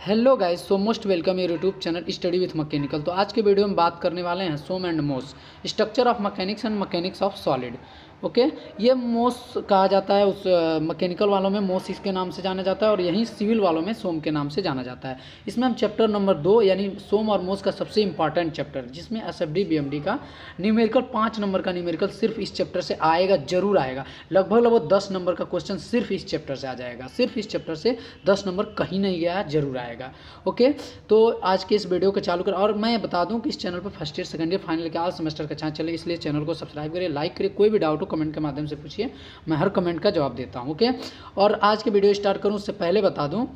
Hello guys, so most welcome your YouTube channel study with mechanical. तो आज के video में बात करने वाले हैं सोम एंड मोस, structure of mechanics and mechanics of solid. Okay, ये मोस कहा जाता है, उस मैकेनिकल वालों में मोस इसके नाम से जाना जाता है और यहीं सिविल वालों में सोम के नाम से जाना जाता है। इसमें हम चैप्टर नंबर 2 यानी सोम और मोस का सबसे इंपॉर्टेंट चैप्टर, जिसमें एसएफडी बीएमडी का न्यूमेरिकल 5 नंबर का न्यूमेरिकल सिर्फ इस चैप्टर से आएगा, जरूर आएगा। लगभग 10 नंबर का क्वेश्चन सिर्फ इस चैप्टर से आ जाएगा। सिर्फ इस चैप्टर से 10 नंबर कहीं नहीं गया है, जरूर आएगा। ओके, तो आज के इस वीडियो को चालू कर, और मैं बता दूं कि इस चैनल पर first year second year final के ऑल सेमेस्टर का चांस चले, इसलिए चैनल को सब्सक्राइब करिए, लाइक करिए। कोई भी डाउट हो कमेंट के माध्यम से पूछिए, मैं हर कमेंट का जवाब देता हूं। ओके, और आज के वीडियो स्टार्ट करूं उससे पहले बता दूं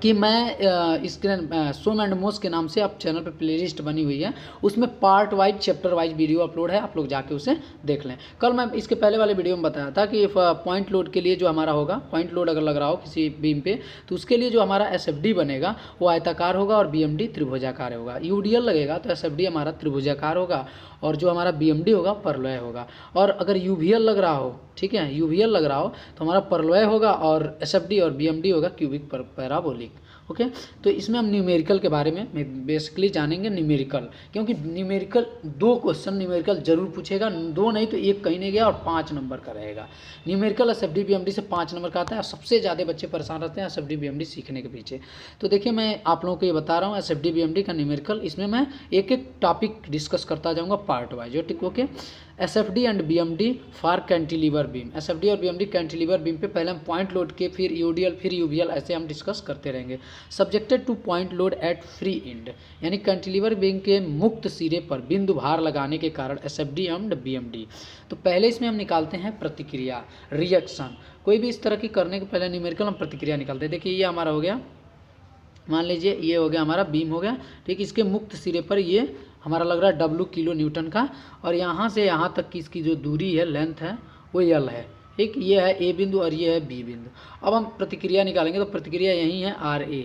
कि मैं इसके सोम एंड मोस के नाम से आप चैनल पे प्लेलिस्ट बनी हुई है, उसमें part wise chapter wise video upload है, आप लोग जाके उसे देख लें। कल मैं इसके पहले वाले वीडियो में बताया था कि पॉइंट लोड के लिए जो हमारा होगा, पॉइंट लोड अगर लग रहा हो किसी बीम पे, तो उसके लिए जो हमारा एसएफडी बनेगा वो आयताकार होगा और बीएमडी त्रिभुजाकार होगा। यूडीएल लगेगा तो एसएफडी हमारा त्रिभुजाकार होगा और जो हमारा बीएमडी होगा परलय होगा। और अगर यूवीएल लग रहा हो, ठीक है, यूवीएल लग रहा हो तो हमारा परलय होगा और एसएफडी और बीएमडी होगा क्यूबिक पैराबोलिक। ओके, तो इसमें हम न्यूमेरिकल के बारे में बेसिकली जानेंगे, न्यूमेरिकल, क्योंकि न्यूमेरिकल 2 क्वेश्चन न्यूमेरिकल जरूर पूछेगा, 2 नहीं तो 1 कहीं नहीं गया और 5 नंबर का रहेगा। न्यूमेरिकल एसएफडी बीएमडी से 5 नंबर का आता है और सबसे ज़्यादा बच्चे परेशान रहते हैं एसएफडी बीएमडी सीखने के पीछे। तो देखिए, मैं आप लोगों को ये बता रहा हूँ एसएफडी बीएमडी का न्यूमेरिकल, इसमें मैं एक एक टॉपिक डिस्कस करता जाऊँगा पार्ट वाइज। ठीक, okay. SFD and BMD for cantilever beam, SFD और बीएमडी कैंटिलीवर बीम पे पहले हम पॉइंट लोड के, फिर यूडीएल, फिर यूवीएल, ऐसे हम डिस्कस करते रहेंगे। Subjected two point load at free and, यानी कैंटिलीवर बीम के मुक्त सिरे पर बिंदु भार लगाने के कारण एसएफडी एंड बीएमडी। तो पहले इसमें हम निकालते हैं प्रतिक्रिया, रिएक्शन। कोई भी इस तरह की करने के पहले न्यूमेरिकल हम प्रतिक्रिया निकालते हैं। देखिए, ये हमारा हो गया, मान लीजिए ये हो गया हमारा बीम हो गया, ठीक। इसके मुक्त सिरे पर ये हमारा लग रहा है W किलो न्यूटन का, और यहाँ से यहाँ तक की इसकी जो दूरी है, लेंथ है, वो L है, ठीक। ये है A बिंदु और ये है B बिंदु। अब हम प्रतिक्रिया निकालेंगे, तो प्रतिक्रिया यही है RA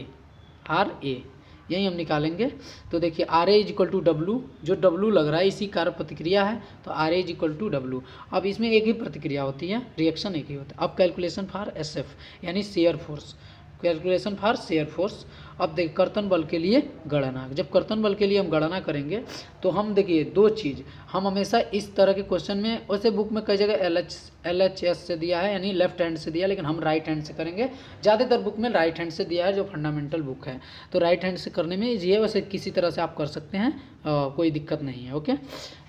यही हम निकालेंगे। तो देखिए RA इक्वल टू W, जो W लग रहा है इसी कारण प्रतिक्रिया है, तो RA इक्वल टू W। अब इसमें एक ही प्रतिक्रिया होती है, रिएक्शन एक ही होता है। अब कैलकुलेशन फॉर SF यानी shear force, calculation for shear force. अब देखिए कर्तन बल के लिए गणना, जब कर्तन बल के लिए हम गणना करेंगे तो हम देखिए 2 चीज़, हम हमेशा इस तरह के क्वेश्चन में, वैसे बुक में कई जगह LHS से दिया है यानी लेफ्ट हैंड से दिया है, लेकिन हम राइट हैंड से करेंगे। ज़्यादातर बुक में राइट हैंड से दिया है, जो फंडामेंटल बुक है, तो राइट हैंड से करने में ये, वैसे किसी तरह से आप कर सकते हैं, कोई दिक्कत नहीं है। ओके,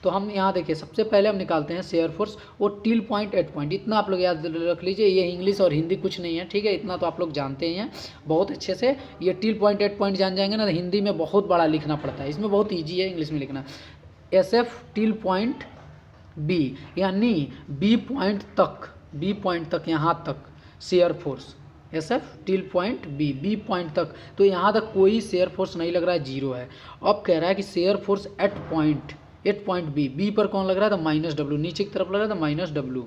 तो हम यहाँ देखिए सबसे पहले हम निकालते हैं शेयर फोर्स, वो टिल पॉइंट एट पॉइंट, इतना आप लोग याद रख लीजिए। ये इंग्लिश और हिंदी कुछ नहीं है, ठीक है, इतना तो आप लोग जानते ही हैं बहुत अच्छे से। ये टिल पॉइंट एट पॉइंट जान जाएंगे ना, तो हिंदी में बहुत बड़ा लिखना पड़ता है, इसमें बहुत ईजी है इंग्लिश में लिखना। SF टिल पॉइंट B यानी B पॉइंट तक यहाँ तक shear force, SF till point B point तक, तो यहाँ तक कोई शेयर फोर्स नहीं लग रहा है, 0 है। अब कह रहा है कि share force at point B पर कौन लग रहा है, तो -W, नीचे की तरफ लग रहा है तो -W।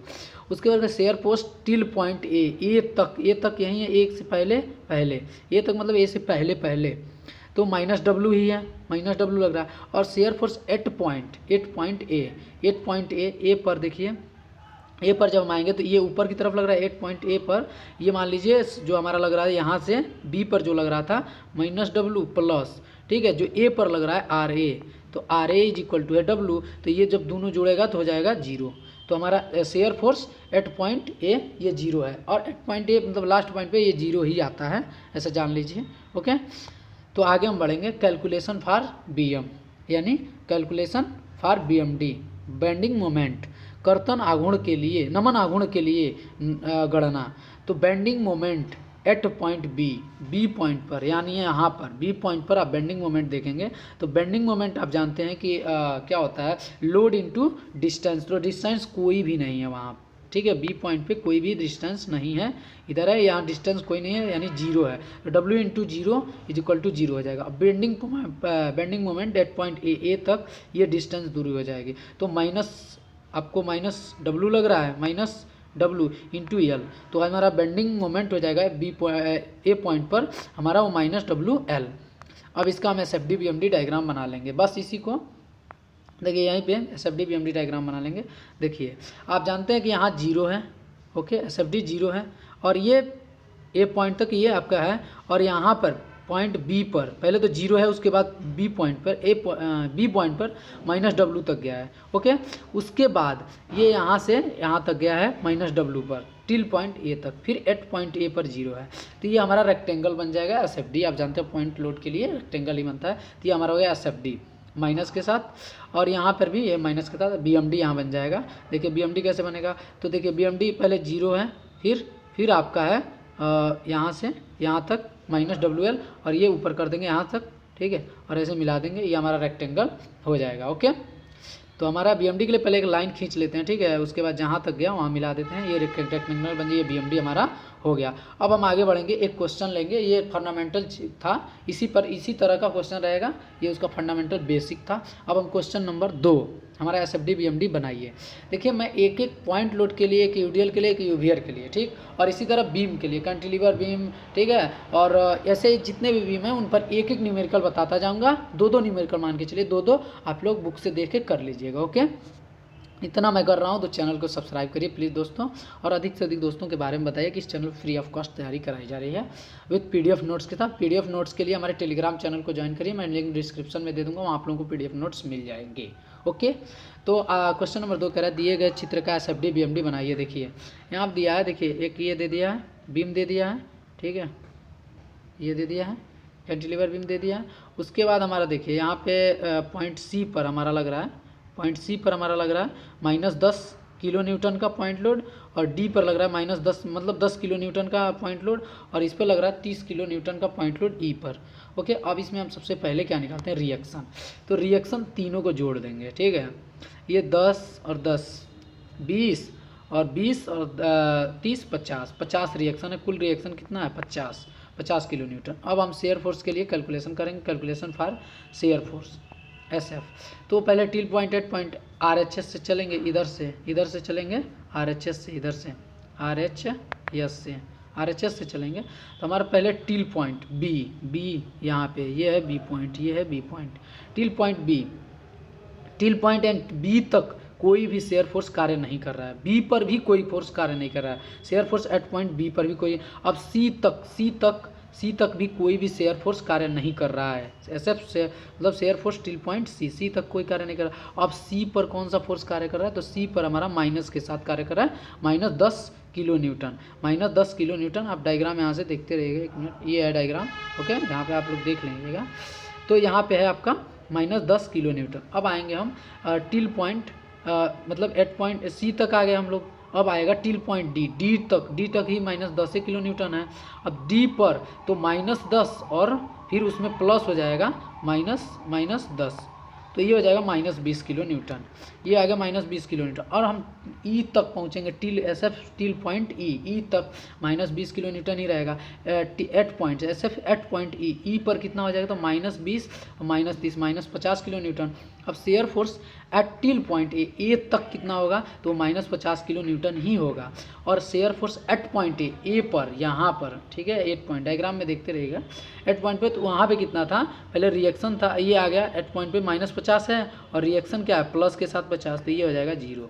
उसके बाद share force till point A तक यही है, एक से पहले A तक, मतलब A से पहले तो -W ही है, -W लग रहा है। और share force at point A पर देखिए, A पर जब हम आएंगे तो ये ऊपर की तरफ लग रहा है 8 पॉइंट A पर। ये मान लीजिए जो हमारा लग रहा है यहाँ से B पर जो लग रहा था -W प्लस, ठीक है, जो A पर लग रहा है RA, तो RA इज इक्वल टू है W, तो ये जब दोनों जुड़ेगा तो हो जाएगा 0। तो हमारा share force at point A ये 0 है, और एट पॉइंट A मतलब लास्ट पॉइंट पे ये 0 ही आता है, ऐसा जान लीजिए। ओके, तो आगे हम बढ़ेंगे कैलकुलेशन फॉर BM यानी calculation for BMD, bending moment, कर्तन आघूर्ण के लिए, नमन आघूर्ण के लिए गणना। तो bending moment at point B point पर, यानी यहाँ पर B पॉइंट पर आप बेंडिंग मोमेंट देखेंगे, तो बेंडिंग मोमेंट आप जानते हैं कि क्या होता है, लोड इनटू डिस्टेंस। तो डिस्टेंस कोई भी नहीं है वहाँ, ठीक है, B पॉइंट पे कोई भी डिस्टेंस नहीं है, इधर है, यहाँ डिस्टेंस कोई नहीं है, यानी 0 है, तो W into 0 is equal to 0 हो जाएगा। अब bending moment at point A तक ये डिस्टेंस दूरी हो जाएगी, तो आपको -W लग रहा है, -W इंटू L, तो हमारा बेंडिंग मोमेंट हो जाएगा A पॉइंट पर हमारा वो -WL। अब इसका हम SFD BMD डायग्राम बना लेंगे, बस इसी को देखिए, यहीं पे SFD BMD डायग्राम बना लेंगे। देखिए, आप जानते हैं कि यहाँ 0 है, ओके, SFD 0 है, और ये A पॉइंट तक ये आपका है, और यहाँ पर पॉइंट बी पर, पहले तो जीरो है, उसके बाद बी पॉइंट पर बी पॉइंट पर माइनस डब्ल्यू तक गया है। ओके, उसके बाद ये यहाँ से यहाँ तक गया है माइनस डब्ल्यू पर टिल पॉइंट ए तक, फिर एट पॉइंट ए पर जीरो है। तो ये हमारा रेक्टेंगल बन जाएगा एस एफ डी। आप जानते हैं पॉइंट लोड के लिए रेक्टेंगल ही बनता है। तो ये हमारा हो गया एस एफ डी माइनस के साथ, और यहाँ पर भी ये माइनस के साथ बी एम डी यहाँ बन जाएगा। देखिए बी एम डी कैसे बनेगा, तो देखिए बी एम डी पहले जीरो है, फिर आपका है यहाँ से यहाँ तक माइनस डब्ल्यू एल, और ये ऊपर कर देंगे यहाँ तक, ठीक है, और ऐसे मिला देंगे, ये हमारा रेक्टेंगल हो जाएगा। ओके, तो हमारा बीएमडी के लिए पहले एक लाइन खींच लेते हैं, ठीक है, उसके बाद जहाँ तक गया वहाँ मिला देते हैं, ये रेक्टेंगल बन जाए, ये बीएमडी हमारा हो गया। अब हम आगे बढ़ेंगे, एक क्वेश्चन लेंगे, ये फंडामेंटल था, इसी तरह का क्वेश्चन रहेगा, ये उसका फंडामेंटल बेसिक था। अब हम क्वेश्चन नंबर 2 हमारा S F D B M D बनाइए। देखिए मैं एक एक पॉइंट लोड के लिए, एक यूडीएल के लिए, एक यूवीआर के लिए, ठीक, और इसी तरह बीम के लिए, कैंटिलीवर बीम, ठीक है, और ऐसे जितने भी बीम हैं उन पर एक एक न्यूमेरिकल बताता जाऊँगा, 2-2 न्यूमेरिकल मान के चलिए, 2-2 आप लोग बुक से देख के कर लीजिएगा। ओके, इतना मैं कर रहा हूँ, तो चैनल को सब्सक्राइब करिए प्लीज़ दोस्तों, और अधिक से अधिक दोस्तों के बारे में बताइए कि इस चैनल फ्री ऑफ कॉस्ट तैयारी कराई जा रही है विद पीडीएफ नोट्स के साथ। पीडीएफ नोट्स के लिए हमारे टेलीग्राम चैनल को ज्वाइन करिए, मैं लिंक डिस्क्रिप्शन में दे दूँगा, वहाँ आप लोगों को पीडीएफ नोट्स मिल जाएंगे। ओके, तो क्वेश्चन नंबर 2 कह रहा है दिए गए चित्र का S F D B M D बनाइए। देखिए यहाँ आप दिया है, देखिए एक ये दे दिया है, बीम दे दिया है, ठीक है, ये दे दिया है, कैंटिलीवर बीम दे दिया है। उसके बाद हमारा देखिए यहाँ पे पॉइंट सी पर हमारा लग रहा है, -10 किलो न्यूटन का पॉइंट लोड, और डी पर लग रहा है -10 मतलब 10 किलो न्यूटन का पॉइंट लोड, और इस पर लग रहा है 30 किलो न्यूटन का पॉइंट लोड ई पर। ओके, अब इसमें हम सबसे पहले क्या निकालते हैं, रिएक्शन। तो रिएक्शन तीनों को जोड़ देंगे, ठीक है, ये 10 और 10 20 और 20 और 30 50 रिएक्शन है, कुल रिएक्शन कितना है 50 किलो न्यूटन। अब हम शेयर फोर्स के लिए कैलकुलेशन करेंगे, calculation for shear force S F. तो पहले till point at point R H S से चलेंगे, इधर से चलेंगे आर एच एस से, इधर से आर एच एस से चलेंगे। तो हमारा पहले टिल पॉइंट बी यहाँ पे, ये है बी पॉइंट, ये है B point, till point and B तक कोई भी शेयर फोर्स कार्य नहीं कर रहा है, बी पर भी कोई फोर्स कार्य नहीं कर रहा है, shear force at point B पर भी कोई। अब सी तक भी कोई भी शेयर फोर्स कार्य नहीं कर रहा है, एसएफ से मतलब shear force till point C तक कोई कार्य नहीं कर रहा। अब सी पर कौन सा फोर्स कार्य कर रहा है, तो सी पर हमारा माइनस के साथ कार्य कर रहा है, -10 किलो न्यूटन। आप डायग्राम यहाँ से देखते रहिएगा, 1 मिनट, ये है डायग्राम। ओके, यहाँ पे आप लोग देख लीजिएगा, तो यहाँ पे है आपका -10 किलो न्यूटन। अब आएंगे हम टिल पॉइंट मतलब एट पॉइंट सी तक आ गए हम लोग। अब आएगा टिल पॉइंट डी तक ही -10 किलो न्यूटन है। अब डी पर तो -10 और फिर उसमें प्लस हो जाएगा -10, तो ये हो जाएगा -20 किलो न्यूटन, ये आ गया -20 किलो न्यूटन। और हम ई तक पहुँचेंगे, till S F till point E तक -20 किलो न्यूटन ही रहेगा। At point S F at point E पर कितना हो जाएगा, तो -20 -30 -50 किलो न्यूटन। अब shear force at till point A तक कितना होगा, तो -50 किलो न्यूटन ही होगा। और share force at point A पर, यहाँ पर, ठीक है, 8 पॉइंट डायग्राम में देखते रहिएगा, एट पॉइंट पे, तो वहाँ पे कितना था, पहले रिएक्शन था, ये आ गया एट पॉइंट पे -50 है, और रिएक्शन क्या है प्लस के साथ 50, तो ये हो जाएगा 0,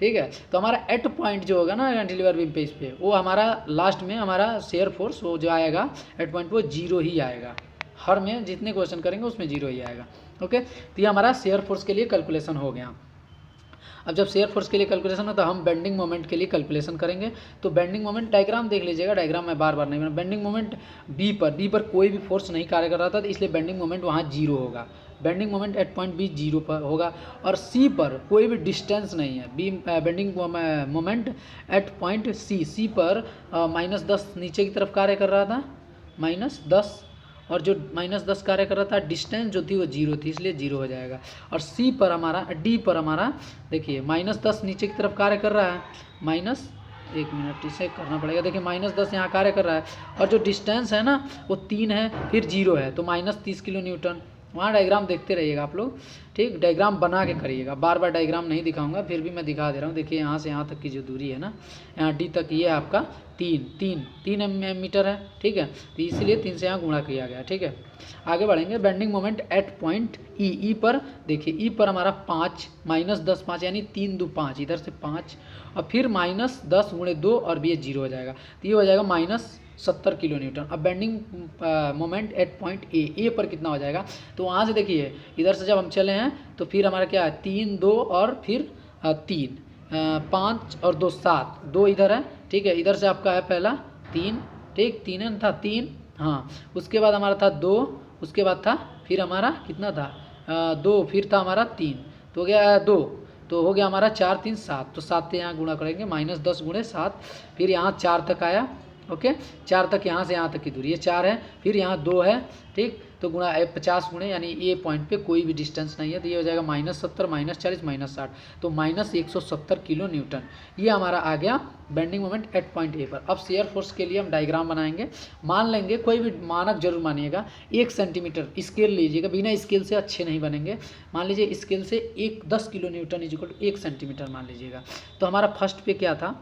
ठीक है। तो हमारा एट पॉइंट जो होगा ना कैंटिलीवर बीम पेज पे, वो हमारा लास्ट में हमारा शेयर फोर्स वो जो आएगा एट पॉइंट पे, वो 0 ही आएगा। हर में जितने क्वेश्चन करेंगे उसमें 0 ही आएगा। ओके, तो ये हमारा शेयर फोर्स के लिए कैलकुलेशन हो गया। अब जब शेयर फोर्स के लिए कैलकुलेशन हो तो हम बेंडिंग मोमेंट के लिए कैलकुलेशन करेंगे। तो बेंडिंग मोमेंट डायग्राम देख लीजिएगा, डायग्राम मैं बार बार नहीं बना। बेंडिंग मोमेंट बी पर कोई भी फोर्स नहीं कार्य कर रहा था, तो इसलिए बेंडिंग मोमेंट वहाँ 0 होगा। Bending moment at point B 0 पर होगा। और सी पर कोई भी डिस्टेंस नहीं है, B bending moment at point C पर -10 नीचे की तरफ कार्य कर रहा था, -10, और जो -10 कार्य कर रहा था, डिस्टेंस जो थी वो 0 थी, इसलिए 0 हो जाएगा। और सी पर हमारा, डी पर हमारा देखिए -10 नीचे की तरफ कार्य कर रहा है, एक मिनट इसे करना पड़ेगा, देखिए -10 यहाँ कार्य कर रहा है, और जो डिस्टेंस है ना वो 3 है, फिर 0 है, तो -30 किलो न्यूटन। वहाँ डायग्राम देखते रहिएगा आप लोग, ठीक, डायग्राम बना के करिएगा, बार बार डायग्राम नहीं दिखाऊंगा, फिर भी मैं दिखा दे रहा हूँ। देखिए यहाँ से यहाँ तक की जो दूरी है ना, यहाँ डी तक, ये है आपका तीन मीटर है, ठीक है। तो इसलिए 3 से यहाँ गुणा किया गया, ठीक है। आगे बढ़ेंगे। Bending moment at point E पर, देखिए ई पर हमारा 5 -10 5 यानी 3 2 5, इधर से 5 और फिर -10 × 2 और भी ये 0 हो जाएगा, तो ये हो जाएगा -70 किलो न्यूटन। अब bending moment at point A पर कितना हो जाएगा, तो वहाँ से देखिए इधर से जब हम चले हैं तो फिर हमारा क्या है 3 2 और फिर 3 5 और 2 7, 2 इधर है, ठीक है। इधर से आपका है पहला 3, ठीक, 3 है था 3, हाँ। उसके बाद हमारा था 2, उसके बाद था फिर हमारा कितना था 2, फिर था हमारा 3, तो हो गया 2, तो हो गया हमारा 4 3 7, तो 7 से यहाँ गुणा करेंगे -10 × 7, फिर यहाँ 4 तक आया, ओके। 4 तक यहाँ से यहाँ तक की दूरी ये 4 है, फिर यहाँ 2 है, ठीक। तो गुणा 50 गुणे यानी ये पॉइंट पे कोई भी डिस्टेंस नहीं है, तो ये हो जाएगा -70 -40 -60, तो -170 किलो न्यूटन। ये हमारा आ गया bending moment at point A पर। अब शेयर फोर्स के लिए हम डायग्राम बनाएंगे। मान लेंगे, कोई भी मानक जरूर मानिएगा, 1 सेंटीमीटर स्केल लीजिएगा, बिना स्केल से अच्छे नहीं बनेंगे। मान लीजिए स्केल से 10 किलो न्यूटन = 1 सेंटीमीटर मान लीजिएगा। तो हमारा फर्स्ट पे क्या था,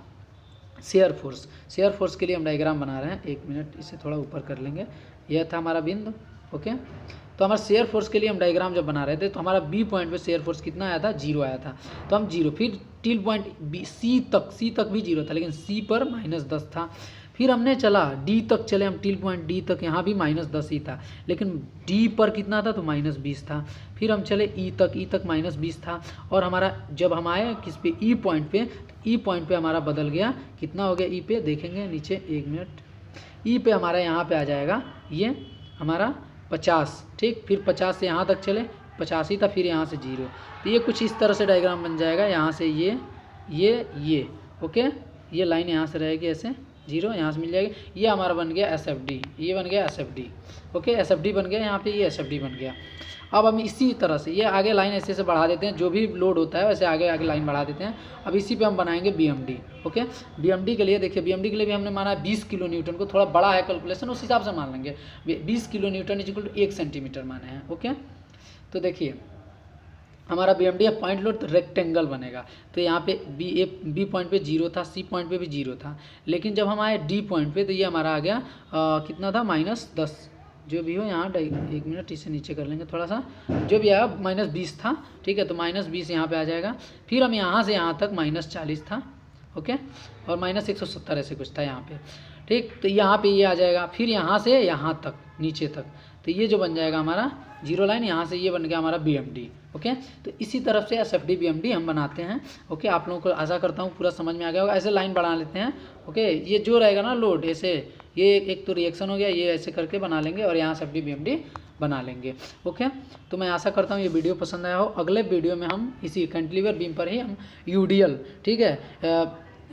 शेयर फोर्स के लिए हम डायग्राम बना रहे हैं। 1 मिनट, इसे थोड़ा ऊपर कर लेंगे। यह था हमारा बिंदु, ओके। तो हमारा शेयर फोर्स के लिए हम डायग्राम जब बना रहे थे तो हमारा बी पॉइंट पे शेयर फोर्स कितना आया था, 0 आया था। तो हम 0, फिर टिल पॉइंट बी सी तक भी 0 था, लेकिन सी पर -10 था। फिर हमने चला डी तक, चले हम टिल पॉइंट डी तक, यहाँ भी -10 ही था, लेकिन डी पर कितना था, तो -20 था। फिर हम चले ई तक -20 था। और हमारा जब हम आए किस पे, ई पॉइंट पे, ई पॉइंट पे हमारा बदल गया, कितना हो गया ई पे, देखेंगे नीचे 1 मिनट। ई पे हमारा यहाँ पे आ जाएगा ये हमारा 50, ठीक। फिर 50 से यहाँ तक चले, 50 ही था, फिर यहाँ से 0। तो ये कुछ इस तरह से डायग्राम बन जाएगा। यहाँ से ये ओके, ये लाइन यहाँ से रहेगी ऐसे 0, यहाँ से मिल जाएगी। ये हमारा बन गया SFD, ये बन गया SFD, ओके। SFD बन गया यहाँ पे, ये SFD बन गया। अब हम इसी तरह से ये आगे लाइन ऐसे बढ़ा देते हैं, जो भी लोड होता है वैसे आगे लाइन बढ़ा देते हैं। अब इसी पे हम बनाएंगे BMD, ओके। BMD के लिए देखिए, BMD के लिए भी हमने माना 20 किलो न्यूटन को, थोड़ा बड़ा है कैलकुलेशन, उस हिसाब से मान लेंगे। 20 किलो न्यूटन = 1 सेंटीमीटर माने हैं, ओके। तो देखिए हमारा BMD पॉइंट लोड रेक्टेंगल बनेगा। तो यहाँ पे बी पॉइंट पे 0 था, सी पॉइंट पे भी 0 था, लेकिन जब हम आए डी पॉइंट पे तो ये हमारा आ गया कितना था, -10, जो भी हो यहाँ 1 मिनट, इसे नीचे कर लेंगे थोड़ा सा, जो भी आया -20 था, ठीक है। तो -20 यहाँ पे आ जाएगा। फिर हम यहाँ से यहाँ तक -40 था, ओके, और -170 ऐसे कुछ था यहाँ पे, ठीक। तो यहाँ पे ये आ जाएगा। फिर यहाँ से यहाँ तक नीचे तक, तो ये जो बन जाएगा हमारा 0 लाइन, यहाँ से ये बन गया हमारा BMD, ओके। तो इसी तरफ से SFD BMD हम बनाते हैं, ओके। आप लोगों को आशा करता हूँ पूरा समझ में आ गया होगा। ऐसे लाइन बढ़ा लेते हैं, ओके। ये जो रहेगा ना लोड, ऐसे ये एक तो रिएक्शन हो गया, ये ऐसे करके बना लेंगे और यहाँ SFD BMD बना लेंगे, ओके। तो मैं आशा करता हूँ ये वीडियो पसंद आया हो। अगले वीडियो में हम इसी कैंटिलीवर बीम पर ही हम UDL, ठीक है,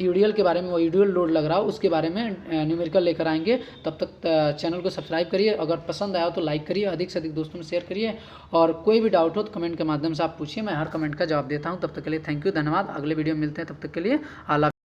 UDL के बारे में, वो UDL लोड लग रहा हो उसके बारे में न्यूमेरिकल लेकर आएंगे। तब तक चैनल को सब्सक्राइब करिए, अगर पसंद आया हो तो लाइक करिए, अधिक से अधिक दोस्तों में शेयर करिए, और कोई भी डाउट हो तो कमेंट के माध्यम से आप पूछिए, मैं हर कमेंट का जवाब देता हूं। तब तक के लिए थैंक यू, धन्यवाद। अगले वीडियो में मिलते हैं, तब तक के लिए आला।